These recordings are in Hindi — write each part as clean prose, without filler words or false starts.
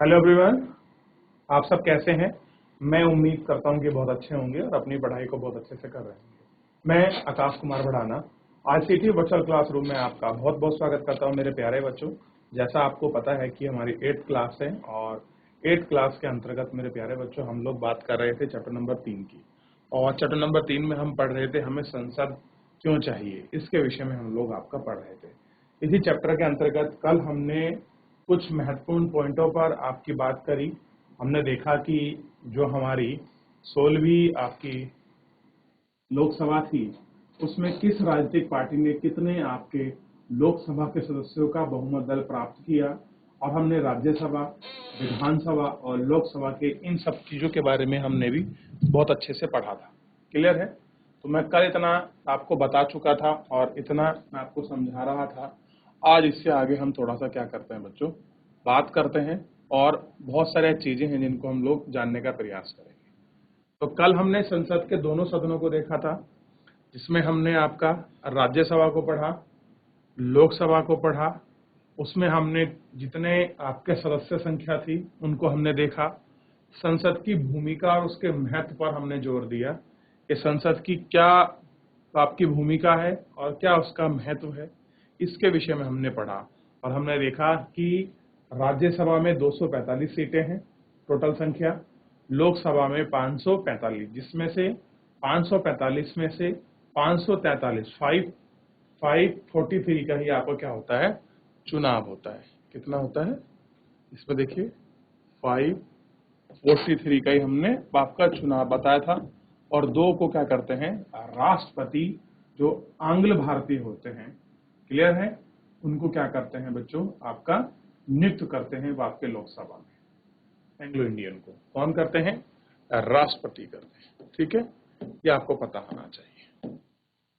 हेलो एवरीवन, आप सब कैसे हैं। मैं उम्मीद करता हूं कि बहुत अच्छे होंगे और अपनी पढ़ाई को बहुत अच्छे से कर रहे होंगे। मैं Akash Kumar Bhadana ICT virtual classroom में आपका बहुत बहुत स्वागत करता हूं मेरे प्यारे बच्चों। जैसा आपको पता है कि हमारी 8th क्लास है और 8th क्लास के अंतर्गत मेरे प्यारे बच्चों हम लोग बात कर रहे थे चैप्टर नंबर 3 की। और चैप्टर नंबर 3 में हम पढ़ रहे थे हमें संसद क्यों चाहिए, इसके विषय में हम लोग आपका पढ़ रहे थे। इसी चैप्टर के अंतर्गत कल हमने कुछ महत्वपूर्ण पॉइंटों पर आपकी बात करी। हमने देखा कि जो हमारी 16वीं आपकी लोकसभा थी उसमें किस राजनीतिक पार्टी ने कितने आपके लोकसभा के सदस्यों का बहुमत दल प्राप्त किया, और हमने राज्यसभा, विधानसभा और लोकसभा के इन सब चीजों के बारे में हमने भी बहुत अच्छे से पढ़ा था। क्लियर है? तो मैं कल इतना आपको बता चुका था और इतना मैं आपको समझा रहा था। आज इससे आगे हम थोड़ा सा क्या करते हैं बच्चों, बात करते हैं और बहुत सारी चीजें हैं जिनको हम लोग जानने का प्रयास करेंगे। तो कल हमने संसद के दोनों सदनों को देखा था, जिसमें हमने आपका राज्यसभा को पढ़ा, लोकसभा को पढ़ा। उसमें हमने जितने आपके सदस्य संख्या थी उनको हमने देखा। संसद की भूमिका और उसके महत्व पर हमने जोर दिया कि संसद की क्या आपकी भूमिका है और क्या उसका महत्व है, इसके विषय में हमने पढ़ा। और हमने देखा कि राज्यसभा में 245 सीटें हैं टोटल संख्या, लोकसभा में 545, जिसमें से 545 में से 543 543 का ही आपको क्या होता है, चुनाव होता है। कितना होता है इसमें देखिए, 543 का ही हमने आपका चुनाव बताया था। और 2 को क्या करते हैं, राष्ट्रपति जो आंग्ल भारतीय होते हैं, क्लियर है, उनको क्या करते हैं बच्चों, आपका नियुक्त करते हैं वो आपके लोकसभा में। एंग्लो इंडियन को कौन करते हैं, राष्ट्रपति करते हैं। ठीक है, ये आपको पता होना चाहिए।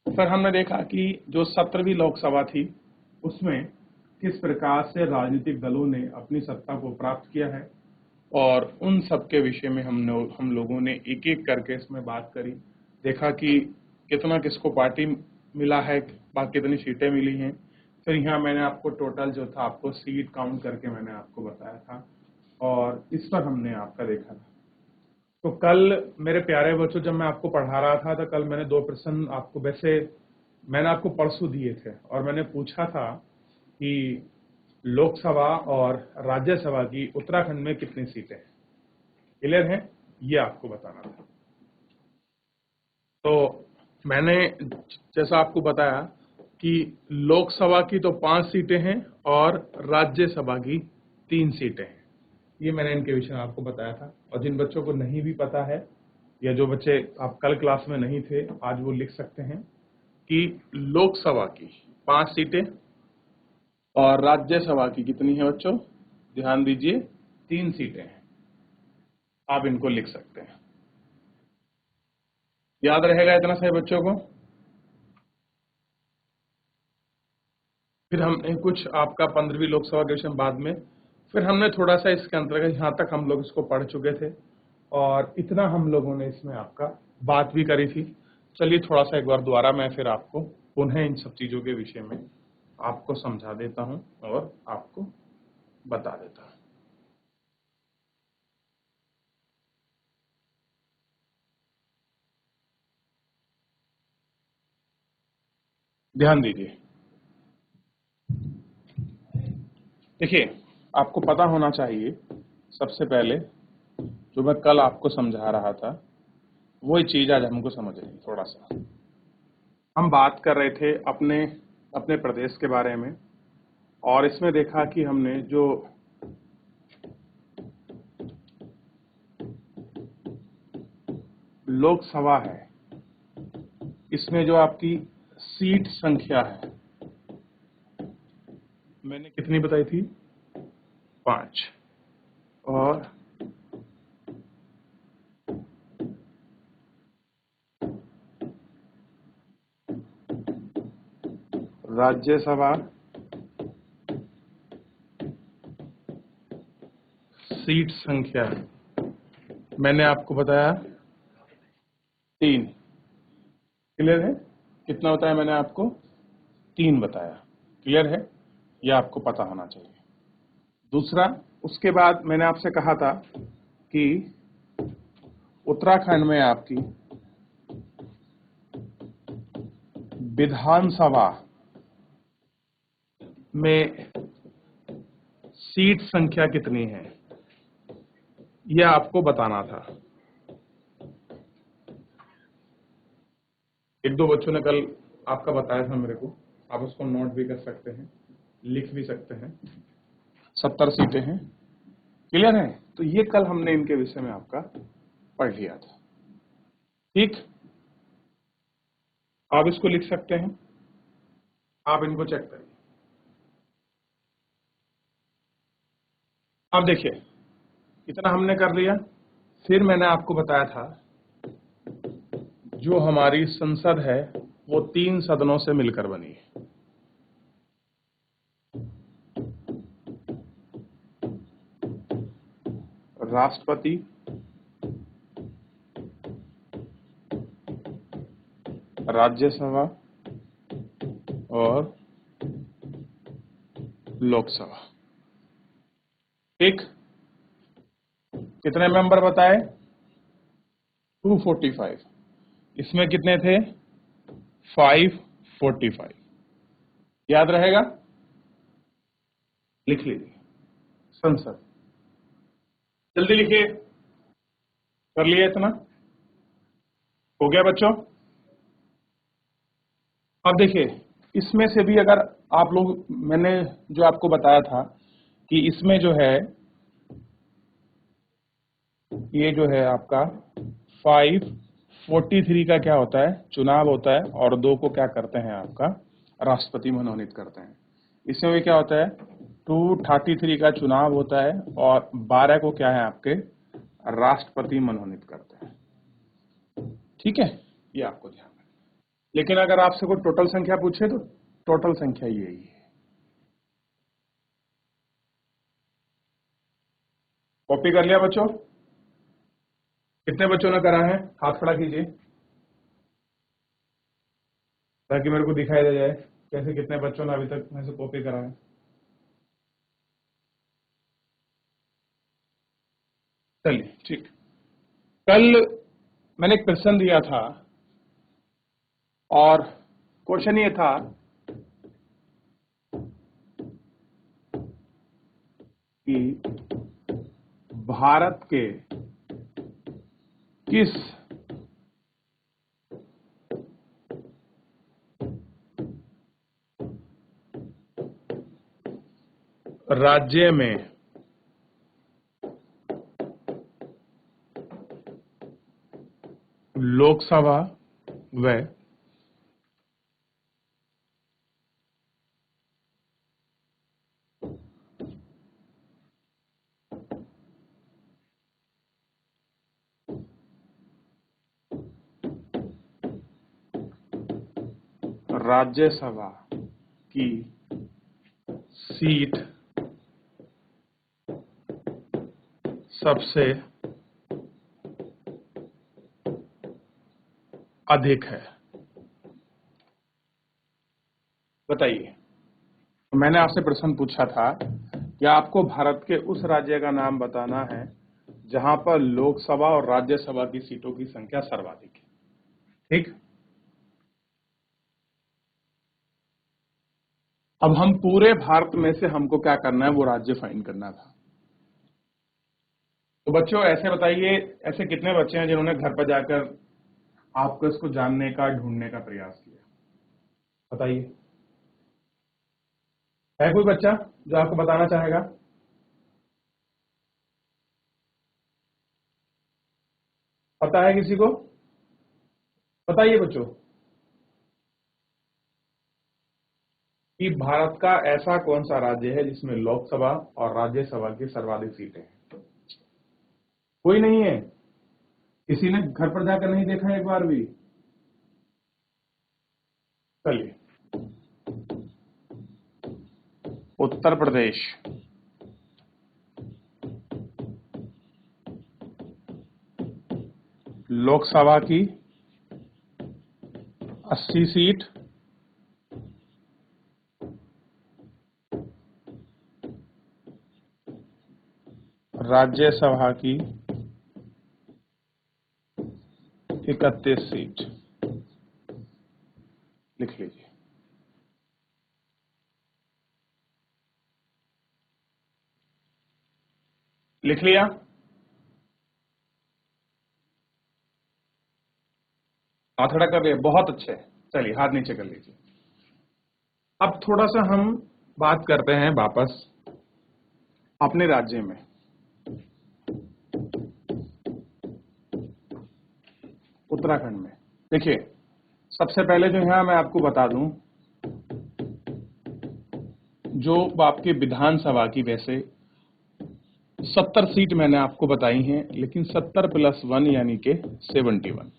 फिर हमने देखा कि जो 17वीं लोकसभा थी उसमें किस प्रकार से राजनीतिक दलों ने अपनी सत्ता को प्राप्त किया है, और उन सब के विषय में हम लोगों ने एक एक करके इसमें बात करी। देखा कि कितना किसको पार्टी मिला है, कितनी सीटें मिली हैं। फिर यहाँ मैंने आपको टोटल जो था आपको सीट काउंट करके मैंने आपको बताया था, और इस पर हमने आपका देखा था। तो कल मेरे प्यारे बच्चों जब मैं आपको पढ़ा रहा था तो कल मैंने 2 प्रश्न आपको, वैसे मैंने आपको परसों दिए थे और मैंने पूछा था कि लोकसभा और राज्यसभा की उत्तराखंड में कितनी सीटें हैं। क्लियर है, ये आपको बताना था। तो मैंने जैसा आपको बताया कि लोकसभा की तो 5 सीटें हैं और राज्यसभा की 3 सीटें हैं। ये मैंने इनके विषय में आपको बताया था। और जिन बच्चों को नहीं भी पता है या जो बच्चे आप कल क्लास में नहीं थे, आज वो लिख सकते हैं कि लोकसभा की 5 सीटें और राज्यसभा की कितनी है बच्चों, ध्यान दीजिए, 3 सीटें हैं। आप इनको लिख सकते हैं, याद रहेगा इतना सही बच्चों को। फिर हमने कुछ आपका 15वीं लोकसभा के विषय में बाद में, फिर हमने थोड़ा सा इसके अंतर्गत, यहाँ तक हम लोग इसको पढ़ चुके थे और इतना हम लोगों ने इसमें आपका बात भी करी थी। चलिए थोड़ा सा एक बार दोबारा मैं फिर आपको पुनः इन सब चीजों के विषय में आपको समझा देता हूं और आपको बता देता हूं। ध्यान दीजिए, देखिए आपको पता होना चाहिए सबसे पहले जो मैं कल आपको समझा रहा था वही चीज आज हमको समझनी है। थोड़ा सा हम बात कर रहे थे अपने अपने प्रदेश के बारे में, और इसमें देखा कि हमने जो लोकसभा है इसमें जो आपकी सीट संख्या है मैंने कितनी बताई थी, 5। और राज्यसभा सीट संख्या मैंने आपको बताया 3। क्लियर है, कितना बताया मैंने आपको, 3 बताया। क्लियर है, यह आपको पता होना चाहिए। दूसरा, उसके बाद मैंने आपसे कहा था कि उत्तराखंड में आपकी विधानसभा में सीट संख्या कितनी है, यह आपको बताना था। एक दो बच्चों ने कल आपका बताया था मेरे को, आप उसको नोट भी कर सकते हैं, लिख भी सकते हैं। 70 सीटें हैं, क्लियर है? तो ये कल हमने इनके विषय में आपका पढ़ लिया था। ठीक, आप इसको लिख सकते हैं, आप इनको चेक करिए। अब देखिए, इतना हमने कर लिया। फिर मैंने आपको बताया था जो हमारी संसद है वो 3 सदनों से मिलकर बनी है। राष्ट्रपति, राज्यसभा और लोकसभा। ठीक, कितने मेंबर बताए? 245। इसमें कितने थे? 545। याद रहेगा? लिख लीजिए, संसद। जल्दी लिखिए। कर लिया इतना? हो गया बच्चों? अब देखिए, इसमें से भी अगर आप लोग, मैंने जो आपको बताया था कि इसमें जो है, ये जो है आपका 543 का क्या होता है? चुनाव होता है, और 2 को क्या करते हैं आपका? राष्ट्रपति मनोनीत करते हैं। इसमें भी क्या होता है? 233 का चुनाव होता है और 12 को क्या है आपके? राष्ट्रपति मनोनीत करते हैं। ठीक है, ये आपको ध्यान रखना। लेकिन अगर आपसे कोई टोटल संख्या पूछे तो टोटल संख्या यही है। कॉपी कर लिया बच्चों? कितने बच्चों ने करा है? हाथ खड़ा कीजिए ताकि मेरे को दिखाई दे जाए कैसे कितने बच्चों ने अभी तक में से कॉपी करा है। चलिए ठीक। कल मैंने एक प्रश्न दिया था और क्वेश्चन ये था कि भारत के किस राज्य में लोकसभा व राज्यसभा की सीट सबसे अधिक है? बताइए। मैंने आपसे प्रश्न पूछा था कि आपको भारत के उस राज्य का नाम बताना है जहां पर लोकसभा और राज्यसभा की सीटों की संख्या सर्वाधिक है। ठीक, अब हम पूरे भारत में से हमको क्या करना है? वो राज्य फाइंड करना था। तो बच्चों ऐसे बताइए, ऐसे कितने बच्चे हैं जिन्होंने घर पर जाकर आपको इसको जानने का, ढूंढने का प्रयास किया? बताइए, है कोई बच्चा जो आपको बताना चाहेगा? पता है किसी को? बताइए बच्चों कि भारत का ऐसा कौन सा राज्य है जिसमें लोकसभा और राज्यसभा की सर्वाधिक सीटें हैं? कोई नहीं है? किसी ने घर पर जाकर नहीं देखा एक बार भी? चलिए, उत्तर प्रदेश लोकसभा की 80 सीट राज्यसभा की 31 सीट लिख लीजिए। लिख लिया? हाथ खड़ा कर लिया, बहुत अच्छे। चलिए हाथ नीचे कर लीजिए। अब थोड़ा सा हम बात करते हैं वापस अपने राज्य में। उत्तराखंड में देखिए, सबसे पहले जो है मैं आपको बता दूं, जो आपके विधानसभा की वैसे 70 सीट मैंने आपको बताई हैं, लेकिन 70 + 1 यानी के 71।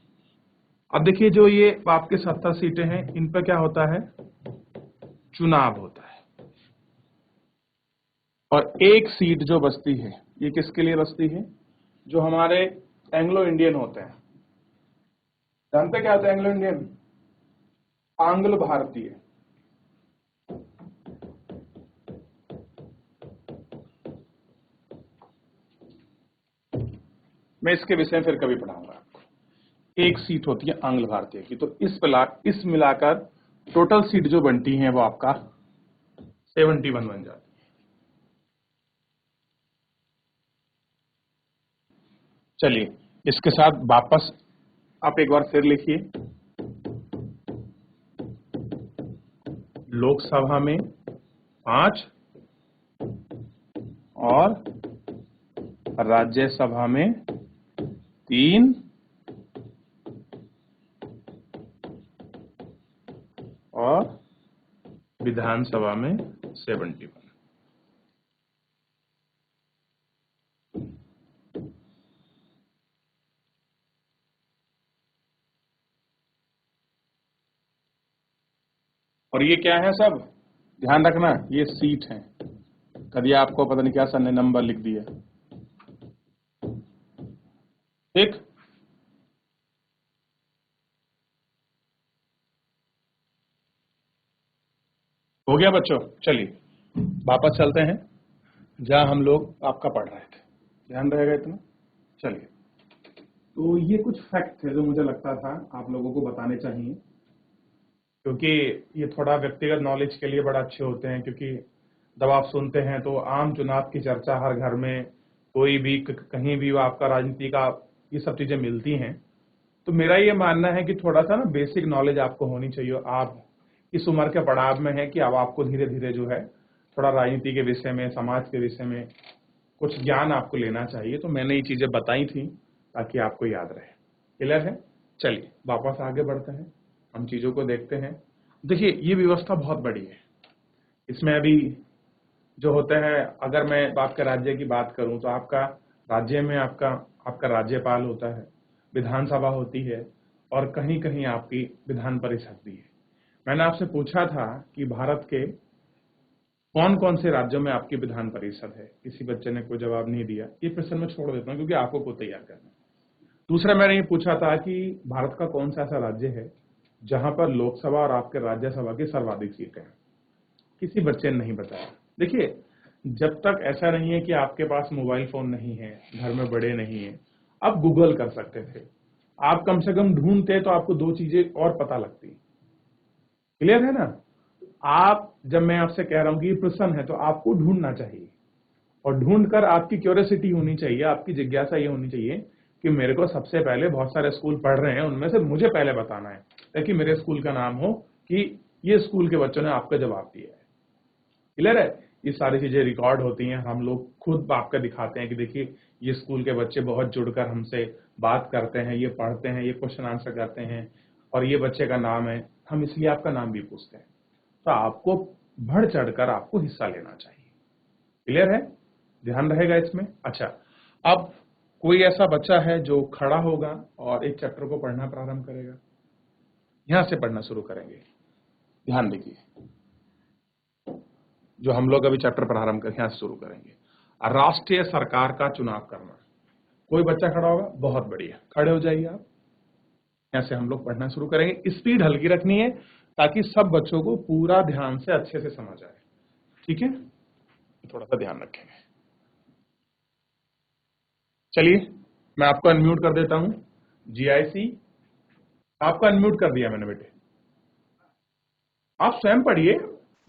अब देखिए, जो ये आपके 70 सीटें हैं, इन पर क्या होता है? चुनाव होता है। और एक सीट जो बचती है, ये किसके लिए बचती है? जो हमारे एंग्लो इंडियन होते हैं। जानते क्या होता है एंग्लो इंडियन? आंग्ल भारतीय। मैं इसके विषय में फिर कभी पढ़ाऊंगा आपको। एक सीट होती है आंग्ल भारतीय की, तो इस मिलाकर टोटल सीट जो बनती है वो आपका 71 बन जाती है। चलिए, इसके साथ वापस आप एक बार फिर लिखिए, लोकसभा में 5 और राज्यसभा में 3 और विधानसभा में 71। और ये क्या है सब? ध्यान रखना, ये सीट है। कभी आपको पता नहीं क्या सर ने नंबर लिख दिया। ठीक, हो गया बच्चों? चलिए वापस चलते हैं जहां हम लोग आपका पढ़ रहे थे। ध्यान रहेगा इतना? चलिए, तो ये कुछ फैक्ट थे जो मुझे लगता था आप लोगों को बताने चाहिए, क्योंकि ये थोड़ा व्यक्तिगत नॉलेज के लिए बड़ा अच्छे होते हैं। क्योंकि जब आप सुनते हैं तो आम चुनाव की चर्चा हर घर में, कोई भी कहीं भी आपका राजनीति का ये सब चीजें मिलती हैं। तो मेरा ये मानना है कि थोड़ा सा ना बेसिक नॉलेज आपको होनी चाहिए। आप इस उम्र के पड़ाव में है कि अब आपको धीरे धीरे जो है थोड़ा राजनीति के विषय में, समाज के विषय में कुछ ज्ञान आपको लेना चाहिए। तो मैंने ये चीजें बताई थी ताकि आपको याद रहे। क्लियर है? चलिए वापस आगे बढ़ते हैं, हम चीजों को देखते हैं। देखिए, ये व्यवस्था बहुत बड़ी है। इसमें अभी जो होते हैं, अगर मैं आपके राज्य की बात करूं तो आपका राज्य में आपका आपका राज्यपाल होता है, विधानसभा होती है, और कहीं कहीं आपकी विधान परिषद भी है। मैंने आपसे पूछा था कि भारत के कौन कौन से राज्यों में आपकी विधान परिषद है। किसी बच्चे ने कोई जवाब नहीं दिया। ये प्रश्न मैं छोड़ देता हूं क्योंकि आपको को तैयार करना है। दूसरा मैंने ये पूछा था कि भारत का कौन सा ऐसा राज्य है जहां पर लोकसभा और आपके राज्यसभा की सर्वाधिक सीटें हैं। किसी बच्चे ने नहीं बताया। देखिए, जब तक ऐसा नहीं है कि आपके पास मोबाइल फोन नहीं है, घर में बड़े नहीं है, आप गूगल कर सकते थे। आप कम से कम ढूंढते तो आपको 2 चीजें और पता लगती। क्लियर है ना? आप, जब मैं आपसे कह रहा हूं कि ये प्रश्न है, तो आपको ढूंढना चाहिए, और ढूंढकर आपकी क्यूरियोसिटी होनी चाहिए, आपकी जिज्ञासा ये होनी चाहिए कि मेरे को सबसे पहले, बहुत सारे स्कूल पढ़ रहे हैं, उनमें से मुझे पहले बताना है, ताकि मेरे स्कूल का नाम हो कि ये स्कूल के बच्चों ने आपका जवाब दिया है। क्लियर है? ये सारी चीजें रिकॉर्ड होती हैं, हम लोग खुद आपका दिखाते हैं कि देखिए ये स्कूल के बच्चे बहुत जुड़कर हमसे बात करते हैं, ये पढ़ते हैं, ये क्वेश्चन आंसर करते हैं, और ये बच्चे का नाम है, हम इसलिए आपका नाम भी पूछते हैं। तो आपको बढ़ चढ़कर आपको हिस्सा लेना चाहिए। क्लियर है? ध्यान रहेगा इसमें? अच्छा, अब कोई ऐसा बच्चा है जो खड़ा होगा और एक चैप्टर को पढ़ना प्रारंभ करेगा। यहां से पढ़ना शुरू करेंगे। ध्यान देखिए, जो हम लोग अभी चैप्टर प्रारंभ कर यहां से शुरू करेंगे। राष्ट्रीय सरकार का चुनाव करना। कोई बच्चा खड़ा होगा? बहुत बढ़िया, खड़े हो जाइए आप। यहां से हम लोग पढ़ना शुरू करेंगे। स्पीड हल्की रखनी है ताकि सब बच्चों को पूरा ध्यान से अच्छे से समझ आए। ठीक है? थोड़ा सा ध्यान रखेंगे। चलिए मैं आपको अनम्यूट कर देता हूं। जीआईसी आपका अनम्यूट कर दिया मैंने बेटे, आप स्वयं पढ़िए।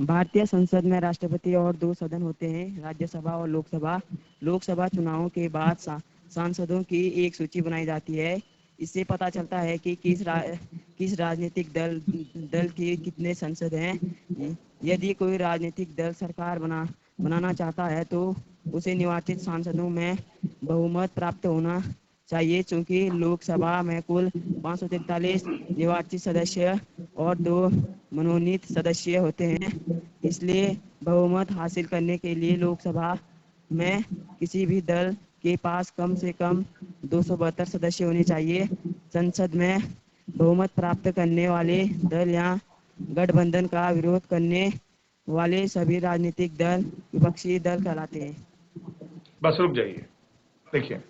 भारतीय संसद में राष्ट्रपति और 2 सदन होते हैं, राज्यसभा और लोकसभा। लोकसभा चुनावों के बाद सांसदों की एक सूची बनाई जाती है। इससे पता चलता है कि किस राजनीतिक दल के कितने सांसद हैं। यदि कोई राजनीतिक दल सरकार बनाना चाहता है तो उसे निर्वाचित सांसदों में बहुमत प्राप्त होना चाहिए। चूंकि लोकसभा में कुल 543 निर्वाचित सदस्य और 2 मनोनीत सदस्य होते हैं, इसलिए बहुमत हासिल करने के लिए लोकसभा में किसी भी दल के पास कम से कम 272 सदस्य होने चाहिए। संसद में बहुमत प्राप्त करने वाले दल या गठबंधन का विरोध करने वाले सभी राजनीतिक दल विपक्षी दल कहलाते हैं। बस रुक जाइए, देखिए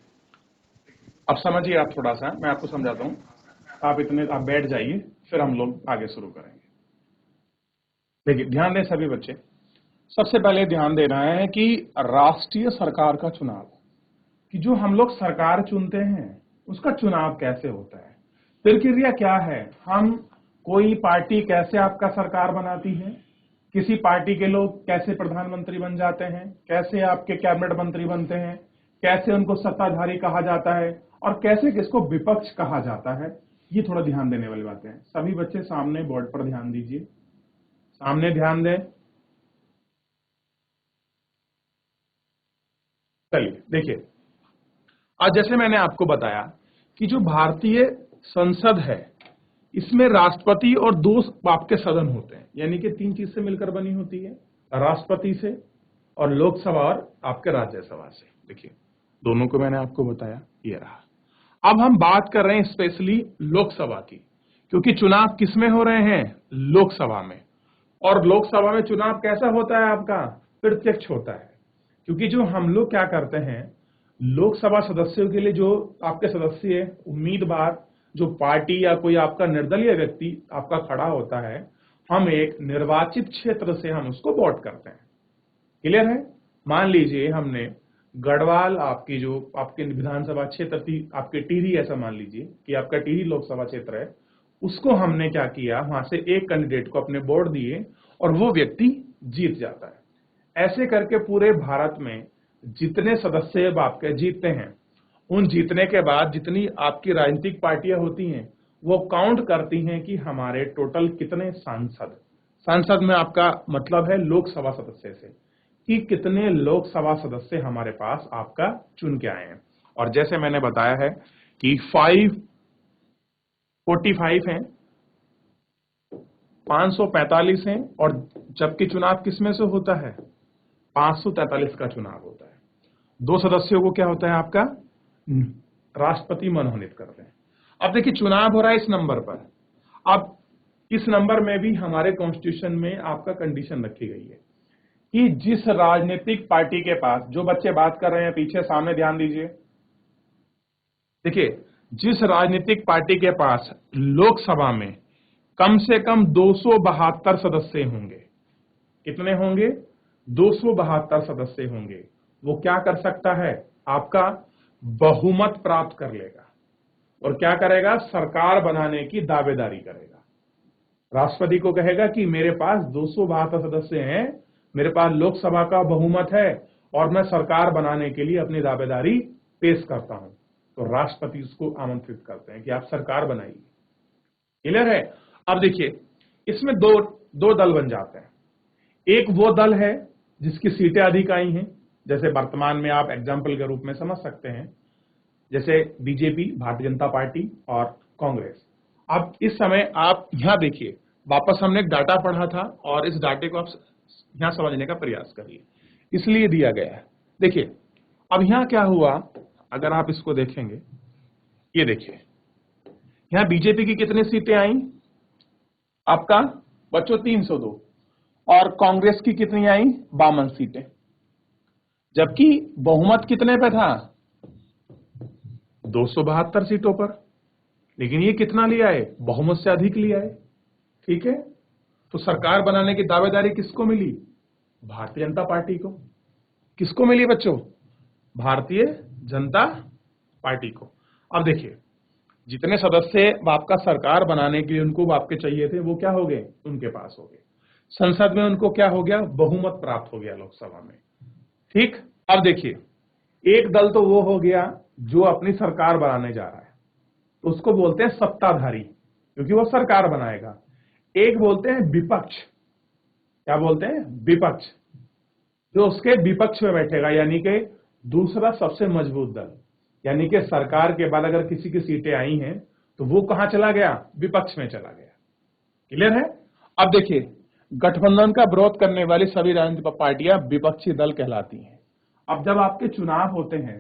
अब समझिए आप थोड़ा सा, मैं आपको समझाता हूं। आप बैठ जाइए, फिर हम लोग आगे शुरू करेंगे। देखिए ध्यान दें सभी बच्चे, सबसे पहले ध्यान देना है कि राष्ट्रीय सरकार का चुनाव, कि जो हम लोग सरकार चुनते हैं उसका चुनाव कैसे होता है, प्रक्रिया क्या है, हम कोई पार्टी कैसे आपका सरकार बनाती है, किसी पार्टी के लोग कैसे प्रधानमंत्री बन जाते हैं, कैसे आपके कैबिनेट मंत्री बनते हैं, कैसे उनको सत्ताधारी कहा जाता है और कैसे किसको विपक्ष कहा जाता है, ये थोड़ा ध्यान देने वाली बातें हैं। सभी बच्चे सामने बोर्ड पर ध्यान दीजिए, सामने ध्यान दें। चलिए देखिए, आज जैसे मैंने आपको बताया कि जो भारतीय संसद है इसमें राष्ट्रपति और 2 आपके सदन होते हैं, यानी कि 3 चीज से मिलकर बनी होती है, राष्ट्रपति से और लोकसभा और आपके राज्यसभा से। देखिए दोनों को मैंने आपको बताया, ये रहा। अब हम बात कर रहे हैं स्पेशली लोकसभा की, क्योंकि चुनाव किसमें हो रहे हैं, लोकसभा में। और लोकसभा में चुनाव कैसा होता है आपका, प्रत्यक्ष होता है। क्योंकि जो हम लोग क्या करते हैं, लोकसभा सदस्यों के लिए जो आपके सदस्य उम्मीदवार, जो पार्टी या कोई आपका निर्दलीय व्यक्ति आपका खड़ा होता है, हम एक निर्वाचित क्षेत्र से हम उसको वोट करते हैं। क्लियर है? मान लीजिए हमने गढ़वाल, आपकी जो आपके विधानसभा क्षेत्र थी, आपके टिहरी, ऐसा मान लीजिए कि आपका टिहरी लोकसभा क्षेत्र है, उसको हमने क्या किया, वहां से एक कैंडिडेट को अपने वोट दिए और वो व्यक्ति जीत जाता है। ऐसे करके पूरे भारत में जितने सदस्य आपके जीतते हैं, उन जीतने के बाद जितनी आपकी राजनीतिक पार्टियां होती हैं वो काउंट करती हैं कि हमारे टोटल कितने सांसद में आपका मतलब है लोकसभा सदस्य से, कि कितने लोकसभा सदस्य हमारे पास आपका चुन के आए हैं। और जैसे मैंने बताया है कि 545 हैं, 545 हैं, और जबकि चुनाव किसमें से होता है, 543 का चुनाव होता है। 2 सदस्यों को क्या होता है आपका, राष्ट्रपति मनोनीत करते हैं। अब देखिए चुनाव हो रहा है इस नंबर पर। अब इस नंबर में भी हमारे कॉन्स्टिट्यूशन में आपका कंडीशन रखी गई है कि जिस राजनीतिक पार्टी के पास, जो बच्चे बात कर रहे हैं पीछे सामने ध्यान दीजिए, देखिए जिस राजनीतिक पार्टी के पास लोकसभा में कम से कम 272 सदस्य होंगे, कितने होंगे, 272 सदस्य होंगे, वो क्या कर सकता है, आपका बहुमत प्राप्त कर लेगा और क्या करेगा, सरकार बनाने की दावेदारी करेगा। राष्ट्रपति को कहेगा कि मेरे पास 272 सदस्य हैं, मेरे पास लोकसभा का बहुमत है और मैं सरकार बनाने के लिए अपनी दावेदारी पेश करता हूं। तो राष्ट्रपति उसको आमंत्रित करते हैं कि आप सरकार बनाइए। क्लियर है? अब देखिए इसमें दो दल बन जाते हैं। एक वो दल है जिसकी सीटें अधिक आई हैं, जैसे वर्तमान में आप एग्जाम्पल के रूप में समझ सकते हैं, जैसे बीजेपी, भारतीय जनता पार्टी और कांग्रेस। अब इस समय आप यहां देखिए, वापस हमने एक डाटा पढ़ा था और इस डाटे को आप यहां समझने का प्रयास करिए, इसलिए दिया गया है। देखिए अब यहां क्या हुआ, अगर आप इसको देखेंगे, ये देखिए यहां बीजेपी की कितनी सीटें आई आपका बच्चों, 302, और कांग्रेस की कितनी आई, 52 सीटें, जबकि बहुमत कितने पे था, 272 सीटों पर। लेकिन ये कितना लिया है, बहुमत से अधिक लिया है। ठीक है, तो सरकार बनाने की दावेदारी किसको मिली, भारतीय जनता पार्टी को। किसको मिली बच्चों, भारतीय जनता पार्टी को। अब देखिए, जितने सदस्य आपका सरकार बनाने के लिए उनको आपके चाहिए थे, वो क्या हो गए, उनके पास हो गए। संसद में उनको क्या हो गया, बहुमत प्राप्त हो गया लोकसभा में। ठीक, अब देखिए, एक दल तो वो हो गया जो अपनी सरकार बनाने जा रहा है, तो उसको बोलते हैं सत्ताधारी, क्योंकि वो सरकार बनाएगा। एक बोलते हैं विपक्ष, क्या बोलते हैं, विपक्ष, जो उसके विपक्ष में बैठेगा, यानी कि दूसरा सबसे मजबूत दल। यानी कि सरकार के बाद अगर किसी की सीटें आई हैं तो वो कहां चला गया, विपक्ष में चला गया। क्लियर है। अब देखिए, गठबंधन का विरोध करने वाली सभी राजनीतिक पार्टियां विपक्षी दल कहलाती हैं। अब जब आपके चुनाव होते हैं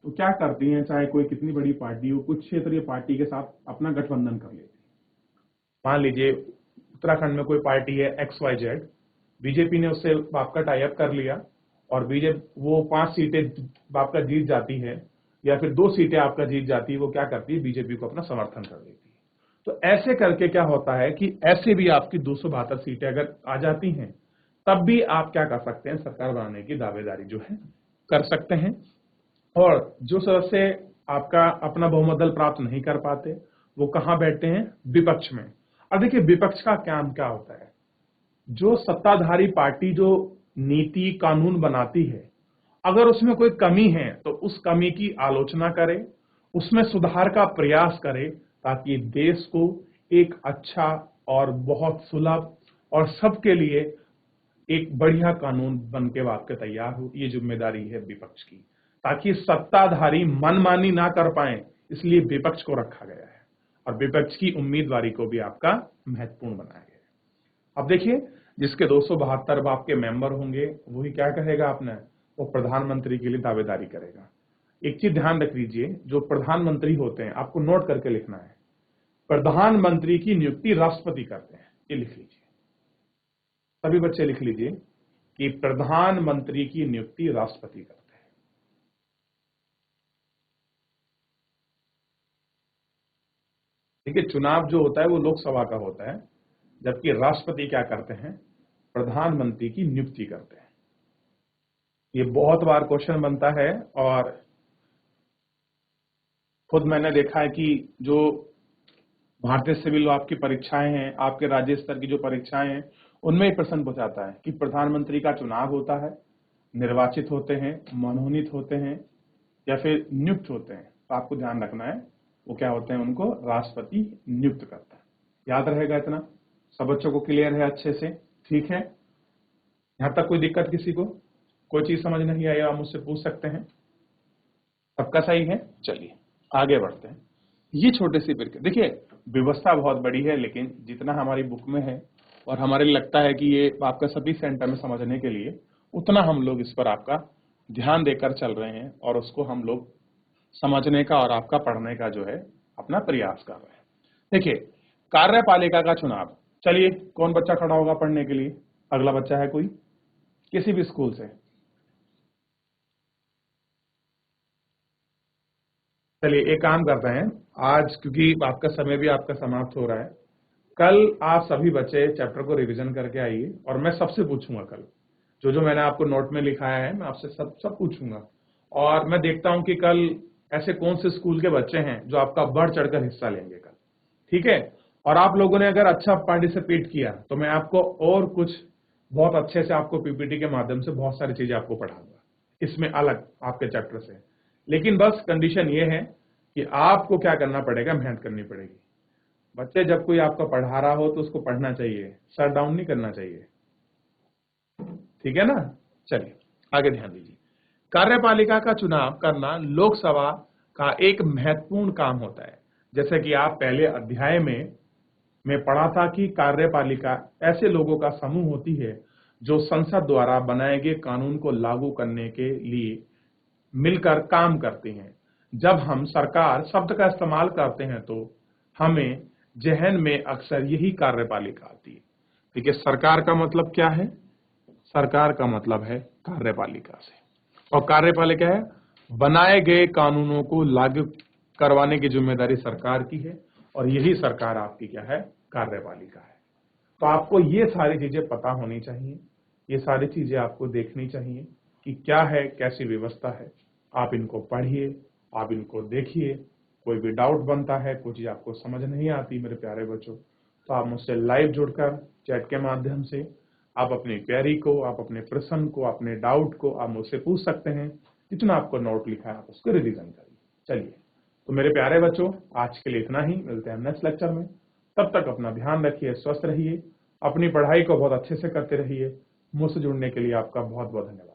तो क्या करती हैं, चाहे कोई कितनी बड़ी पार्टी हो, कुछ क्षेत्रीय पार्टी के साथ अपना गठबंधन कर लेती है। मान लीजिए उत्तराखंड में कोई पार्टी है XYZ, बीजेपी ने उससे आपका टाई अप कर लिया और बीजेपी वो 5 सीटें आपका जीत जाती है या फिर 2 सीटें आपका जीत जाती है, वो क्या करती है, बीजेपी को अपना समर्थन कर देती है। तो ऐसे करके क्या होता है कि ऐसे भी आपकी 272 सीटें अगर आ जाती हैं, तब भी आप क्या कर सकते हैं, सरकार बनाने की दावेदारी जो है कर सकते हैं। और जो सदस्य आपका अपना बहुमत दल प्राप्त नहीं कर पाते, वो कहां बैठते हैं, विपक्ष में। अब देखिए, विपक्ष का काम क्या होता है, जो सत्ताधारी पार्टी जो नीति कानून बनाती है, अगर उसमें कोई कमी है तो उस कमी की आलोचना करे, उसमें सुधार का प्रयास करे, ताकि देश को एक अच्छा और बहुत सुलभ और सबके लिए एक बढ़िया कानून बन के आपके तैयार हो। ये जिम्मेदारी है विपक्ष की, ताकि सत्ताधारी मनमानी ना कर पाए, इसलिए विपक्ष को रखा गया है और विपक्ष की उम्मीदवारी को भी आपका महत्वपूर्ण बनाया गया है। अब देखिए, जिसके 272 आपके मेंबर होंगे, वही क्या कहेगा आपने, वो प्रधानमंत्री के लिए दावेदारी करेगा। एक चीज ध्यान रख लीजिए, जो प्रधानमंत्री होते हैं, आपको नोट करके लिखना है, प्रधानमंत्री की नियुक्ति राष्ट्रपति करते हैं। ये लिख लीजिए, सभी बच्चे लिख लीजिए कि प्रधानमंत्री की नियुक्ति राष्ट्रपति करते हैं। ठीक है, चुनाव जो होता है वो लोकसभा का होता है, जबकि राष्ट्रपति क्या करते हैं, प्रधानमंत्री की नियुक्ति करते हैं। ये बहुत बार क्वेश्चन बनता है और खुद मैंने देखा है कि जो भारतीय सिविल आपकी परीक्षाएं हैं, आपके राज्य स्तर की जो परीक्षाएं हैं, उनमें प्रश्न पूछाता है कि प्रधानमंत्री का चुनाव होता है, निर्वाचित होते हैं, मनोनीत होते हैं या फिर नियुक्त होते हैं। तो आपको ध्यान रखना है वो क्या होते हैं, उनको राष्ट्रपति नियुक्त करता है। याद रहेगा इतना, सब बच्चों को क्लियर है अच्छे से, ठीक है। यहां तक कोई दिक्कत किसी को, कोई चीज समझ नहीं आई आप मुझसे पूछ सकते हैं, सबका सही है। चलिए आगे बढ़ते हैं। ये छोटे से बिरके, देखिए व्यवस्था बहुत बड़ी है, लेकिन जितना हमारी बुक में है और हमारे लगता है कि ये आपका सभी सेंटर में समझने के लिए, उतना हम लोग इस पर आपका ध्यान देकर चल रहे हैं और उसको हम लोग समझने का और आपका पढ़ने का जो है अपना प्रयास कर रहे हैं। देखिए, कार्यपालिका का चुनाव, चलिए कौन बच्चा खड़ा होगा पढ़ने के लिए, अगला बच्चा है कोई किसी भी स्कूल से, चलिए एक काम करते हैं आज, क्योंकि आपका समय भी आपका समाप्त हो रहा है, कल आप सभी बच्चे चैप्टर को रिवीजन करके आइए और मैं सबसे पूछूंगा कल, जो मैंने आपको नोट में लिखाया है मैं आपसे सब पूछूंगा। और मैं देखता हूं कि कल ऐसे कौन से स्कूल के बच्चे हैं जो आपका बढ़ चढ़कर हिस्सा लेंगे कल, ठीक है। और आप लोगों ने अगर अच्छा पार्टिसिपेट किया तो मैं आपको और कुछ बहुत अच्छे से आपको पीपीटी के माध्यम से बहुत सारी चीजें आपको पढ़ाऊंगा इसमें अलग आपके चैप्टर से। लेकिन बस कंडीशन ये है कि आपको क्या करना पड़ेगा, मेहनत करनी पड़ेगी। बच्चे जब कोई आपका पढ़ा रहा हो तो उसको पढ़ना चाहिए, शट डाउन नहीं करना चाहिए, ठीक है ना। चलिए आगे ध्यान दीजिए। कार्यपालिका का चुनाव करना लोकसभा का एक महत्वपूर्ण काम होता है। जैसे कि आप पहले अध्याय में पढ़ा था कि कार्यपालिका ऐसे लोगों का समूह होती है जो संसद द्वारा बनाए गए कानून को लागू करने के लिए मिलकर काम करते हैं। जब हम सरकार शब्द का इस्तेमाल करते हैं तो हमें जहन में अक्सर यही कार्यपालिका आती है। ठीक है, सरकार का मतलब क्या है, सरकार का मतलब है कार्यपालिका से, और कार्यपालिका है बनाए गए कानूनों को लागू करवाने की जिम्मेदारी सरकार की है, और यही सरकार आपकी क्या है, कार्यपालिका है। तो आपको ये सारी चीजें पता होनी चाहिए, ये सारी चीजें आपको देखनी चाहिए कि क्या है, कैसी व्यवस्था है। आप इनको पढ़िए आप इनको देखिए। कोई भी डाउट बनता है, कोई चीज़ आपको समझ नहीं आती मेरे प्यारे बच्चों, तो आप मुझसे लाइव जुड़कर चैट के माध्यम से आप अपनी क्वेरी को, आप अपने प्रश्न को, अपने डाउट को आप मुझसे पूछ सकते हैं। जितना आपको नोट लिखा है आप उसको रिवीजन करिए। चलिए, तो मेरे प्यारे बच्चों, आज के लिए इतना ही। मिलते हैं नेक्स्ट लेक्चर में। तब तक अपना ध्यान रखिए, स्वस्थ रहिए, अपनी पढ़ाई को बहुत अच्छे से करते रहिए। मुझसे जुड़ने के लिए आपका बहुत बहुत धन्यवाद।